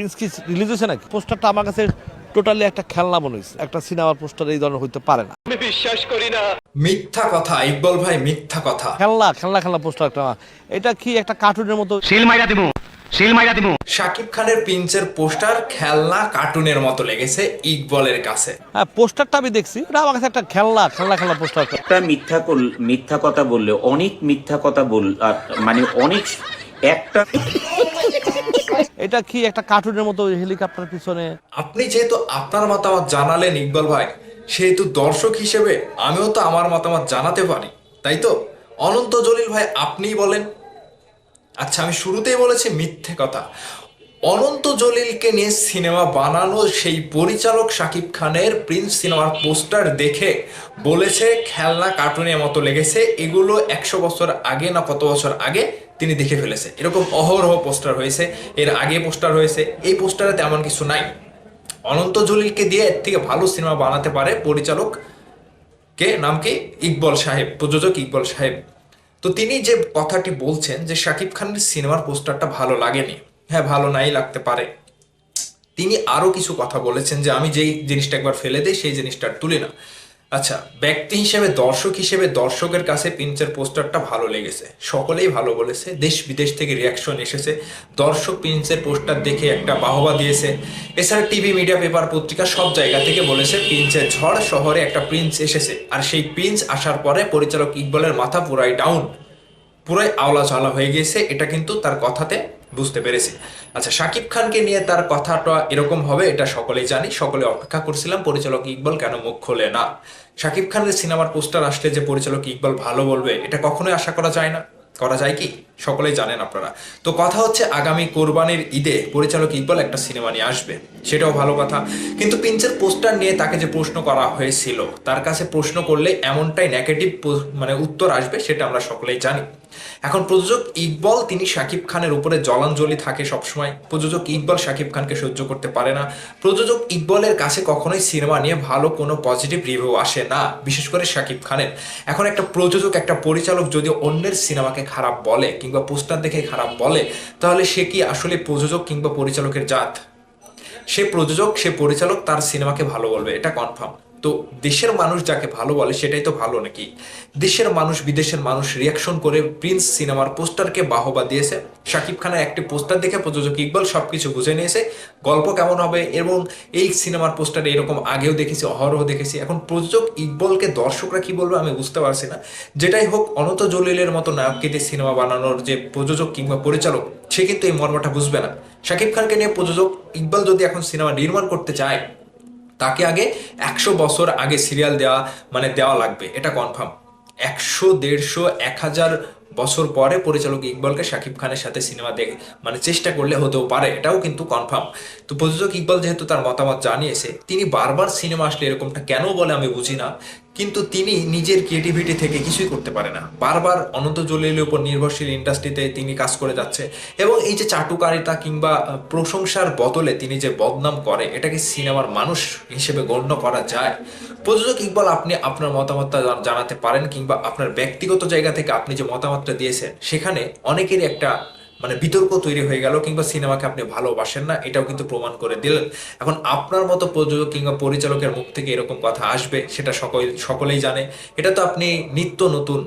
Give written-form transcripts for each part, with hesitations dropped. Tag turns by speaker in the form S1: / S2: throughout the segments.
S1: Prince কি release হয়েছে নাকি? পোস্টারটা আমার কাছে টোটালি একটা খেলনা মনে হয়েছে। একটা সিনেমার পোস্টার এই ধরনের হইতে পারে না।
S2: আমি বিশ্বাস করি না।
S3: মিথ্যা কথা ইকবাল ভাই, মিথ্যা কথা।
S1: খেলনা পোস্টার একটা। এটা কি একটা কার্টুনের মতো?
S2: সিল মাইরা দিমু।
S3: শাকিব খানের প্রিন্সের পোস্টার খেলনা কার্টুনের মতো লেগেছে ইকবালের কাছে।
S1: হ্যাঁ, পোস্টারটা আমি দেখছি, এটা আমার কাছে একটা খেলনা পোস্টার।
S4: একটা মিথ্যা কথা বললে অনেক মিথ্যা কথা মানে অনেক একটা।
S1: এটা কি একটা কার্টুনের মতো হেলিকপ্টার পিছনে?
S3: আপনি যেহেতু আপনার মতামত জানালেন ইকবাল ভাই, সেহেতু দর্শক হিসেবে আমিও তো আমার মতামত জানাতে পারি, তাই তো? অনন্ত জলিল ভাই, আপনিই বলেন। আচ্ছা, আমি শুরুতেই বলেছি মিথ্যে কথা। অনন্ত জলিলকে নিয়ে সিনেমা বানানো সেই পরিচালক শাকিব খানের প্রিন্স সিনেমার পোস্টার দেখে বলেছে খেলনা কার্টুনের মতো লেগেছে। এগুলো 100 বছর আগে না কত বছর আগে তিনি দেখে ফেলেছে। এরকম অহরহ পোস্টার হয়েছে, এর আগে পোস্টার হয়েছে। এই পোস্টারে তেমন কিছু নাই। অনন্ত জলিলকে দিয়ে এর থেকে ভালো সিনেমা বানাতে পারে পরিচালক কে, নাম কি? ইকবাল সাহেব, প্রযোজক ইকবাল সাহেব। তো তিনি যে কথাটি বলছেন যে শাকিব খানের সিনেমার পোস্টারটা ভালো লাগেনি, হ্যাঁ, ভালো নাই লাগতে পারে। তিনি আরো কিছু কথা বলেছেন যে আমি যেই জিনিসটা একবার ফেলে দিই সেই জিনিসটা আর তুলি না। আচ্ছা, ব্যক্তি হিসেবে, দর্শক হিসেবে দর্শকের কাছে প্রিন্সের পোস্টারটা ভালো লেগেছে, সকলেই ভালো বলেছে। দেশ বিদেশ থেকে রিয়াকশন এসেছে, দর্শক প্রিন্সের পোস্টার দেখে একটা বাহবা দিয়েছে। এছাড়া টিভি, মিডিয়া, পেপার, পত্রিকা সব জায়গা থেকে বলেছে প্রিন্সের ঝড়, শহরে একটা প্রিন্স এসেছে। আর সেই প্রিন্স আসার পরে পরিচালক ইকবালের মাথা পুরাই ডাউন, পুরাই আওলা ঝালা হয়ে গিয়েছে। এটা কিন্তু তার কথাতে বুঝতে পেরেছি। আচ্ছা, শাকিব খানকে নিয়ে তার কথাটা এরকম হবে এটা সকলেই জানি, সকলে অপেক্ষা করছিলাম পরিচালক ইকবাল কেন মুখ খোলে না। শাকিব খানের সিনেমার পোস্টার আসলে যে পরিচালক ইকবাল ভালো বলবে এটা কখনোই আশা করা যায় না। করা যায় কি? সকলেই জানেন আপনারা। তো কথা হচ্ছে আগামী কোরবানির ঈদে পরিচালক ইকবাল একটা সিনেমা নিয়ে আসবে, সেটাও ভালো কথা। কিন্তু প্রিন্সের পোস্টার নিয়ে তাকে যে প্রশ্ন করা হয়েছিল, তার কাছে প্রশ্ন করলে এমনটাই নেগেটিভ মানে উত্তর আসবে, সেটা আমরা সকলেই জানি। এখন প্রযোজক ইকবাল, তিনি শাকিব খানের উপরে জলাঞ্জলি থাকে সবসময়। প্রযোজক ইকবাল শাকিব খানকে সহ্য করতে পারে না। প্রযোজক ইকবালের কাছে কখনোই সিনেমা নিয়ে ভালো কোনো পজিটিভ রিভিউ আসে না, বিশেষ করে শাকিব খানের। এখন একটা প্রযোজক, একটা পরিচালক যদি অন্যের সিনেমাকে খারাপ বলে কিংবা পোস্টার দেখে খারাপ বলে, তাহলে সে কি আসলে প্রযোজক কিংবা পরিচালকের জাত? সে প্রযোজক, সে পরিচালক, তার সিনেমাকে ভালো বলবে, এটা কনফার্ম। তো দেশের মানুষ যাকে ভালো বলে সেটাই তো ভালো নাকি? দেশের মানুষ, বিদেশের মানুষ রিয়াকশন করে প্রিন্স সিনেমার পোস্টারকে বাহবা দিয়েছে। শাকিব খানের একটি পোস্টার দেখে প্রযোজক ইকবাল সবকিছু বুঝে নিয়েছে গল্প কেমন হবে, এবং এই সিনেমার পোস্টারে এরকম আগেও দেখেছি, অহরহ দেখেছি। এখন প্রযোজক ইকবালকে দর্শকরা কি বলবে আমি বুঝতে পারছি না। যেটাই হোক, অনন্ত জলিলের মতো নায়ককে দিয়ে সিনেমা বানানোর যে প্রযোজক কিংবা পরিচালক, সে কিন্তু এই মর্মটা বুঝবে না। শাকিব খানকে নিয়ে প্রযোজক ইকবাল যদি এখন সিনেমা নির্মাণ করতে চায়, তাকে আগে 100 বছর আগে সিরিয়াল দেওয়া লাগবে, এটা কনফার্ম। 100, 150, 1000 বছর পরে পরিচালক ইকবালকে শাকিব খানের সাথে সিনেমা চেষ্টা করলে হতেও পারে, এটাও কিন্তু কনফার্ম। তো প্রযোজক ইকবাল যেহেতু তার মতামত জানিয়েছে, তিনি বারবার সিনেমা আসলে এরকমটা কেন বলে আমি বুঝি না। কিন্তু তিনি নিজের ক্রিয়েটিভিটি থেকে কিছুই করতে পারে না। বারবার অনন্ত জলিলের উপর নির্ভরশীল ইন্ডাস্ট্রিতে তিনি কাজ করে যাচ্ছে, এবং এই যে চাটুকারিতা কিংবা প্রশংসার বদলে তিনি যে বদনাম করে, এটাকে সিনেমার মানুষ হিসেবে গণ্য করা যায়? প্রযোজক ইকবাল, আপনি আপনার মতামতটা জানাতে পারেন, কিংবা আপনার ব্যক্তিগত জায়গা থেকে আপনি যে মতামতটা দিয়েছেন সেখানে অনেকেরই একটা বিতর্ক তৈরি হয়ে গেল, কিংবা সিনেমাকে আপনি ভালোবাসেন না, এটাও কিন্তু প্রমাণ করে দিলেন। এখন আপনার মতো প্রযোজক কিংবা পরিচালকের মুখ থেকে এরকম কথা আসবে, সেটা সকলেই জানে। এটা তো আপনি নিত্য নতুন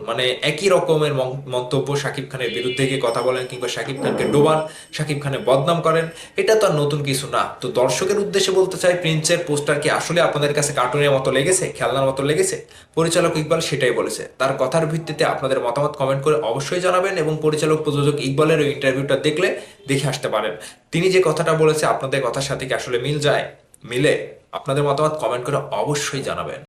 S3: একই রকমের মন্তব্য শাকিব খানের বিরুদ্ধে গিয়ে কথা বলেন, কিংবা শাকিব খানকে ডোবান, শাকিব খানের বদনাম করেন, এটা তো আর নতুন কিছু না। তো দর্শকের উদ্দেশ্যে বলতে চাই, প্রিন্সের পোস্টার কি আসলে আপনাদের কাছে কার্টুনের মতো লেগেছে, খেলনার মতো লেগেছে? পরিচালক ইকবাল সেটাই বলেছে। তার কথার ভিত্তিতে আপনাদের মতামত কমেন্ট করে অবশ্যই জানাবেন, এবং পরিচালক প্রযোজক ইকবালের ওই ইন্টারভিউটা দেখে আসতে পারেন। তিনি যে কথাটা বলেছে আপনাদের কথার সাথে কি আসলে মিলে আপনাদের মতামত কমেন্ট করে অবশ্যই জানাবেন।